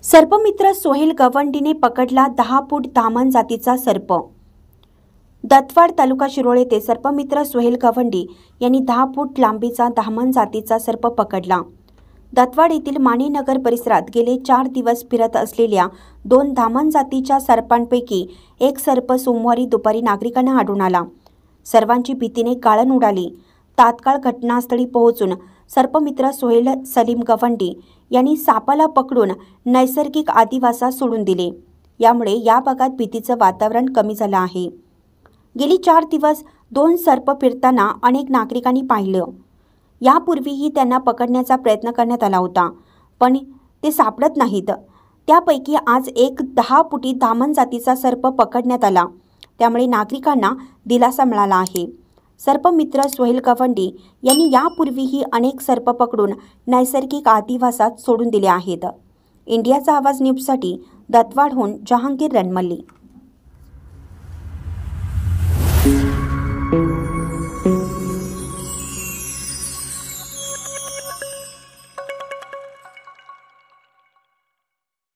सर्पमित्र सोहेल गवंडीने पकडला 10 फूट धामण जातीचा सर्प। दत्तवाड तालुका शिरोळ येथे सर्पमित्र सोहेल गवंडी यांनी 10 फूट लांबीचा धामण जातीचा सर्प पकडला। दत्तवाड येथील मानेनगर परिसरात गेले 4 दिवस फिरत असलेल्या 2 धामण जातीच्या सर्पांपैकी एक सर्प सोमवारी दुपारी नागरिकांना आढळून आला। सर्वांची भीतीने गाळण उडाली। तात्काळ घटनास्थळी पोहोचून सर्पमित्र सोहेल सलीम गवंडी यांनी सापाला पकडून नैसर्गिक आदिवासात सोडून दिले। यामुळे या भागात भीतीचं वातावरण कमी झालं आहे। गेली 4 दिवस 2 सर्प फिरताना अनेक नागरिकांनी पाहिलं। यापूर्वीही त्यांना पकडण्याचा प्रयत्न करण्यात आला होता, पण ते सापडत नाहीत। त्यापैकी आज एक 10 फुटी धामण जातीचा सर्प पकडण्यात आला, त्यामुळे नागरिकांना दिलासा मिळाला आहे। सर्पमित्र सोहेल गवंडी यांनी यापूर्वीही अनेक सर्प पकडून नैसर्गिक आदिवासात सोडून दिले आहेत। इंडियाचा आवाज न्यूजसाठी दत्तवाडहून जहांगीर रणमल्ली।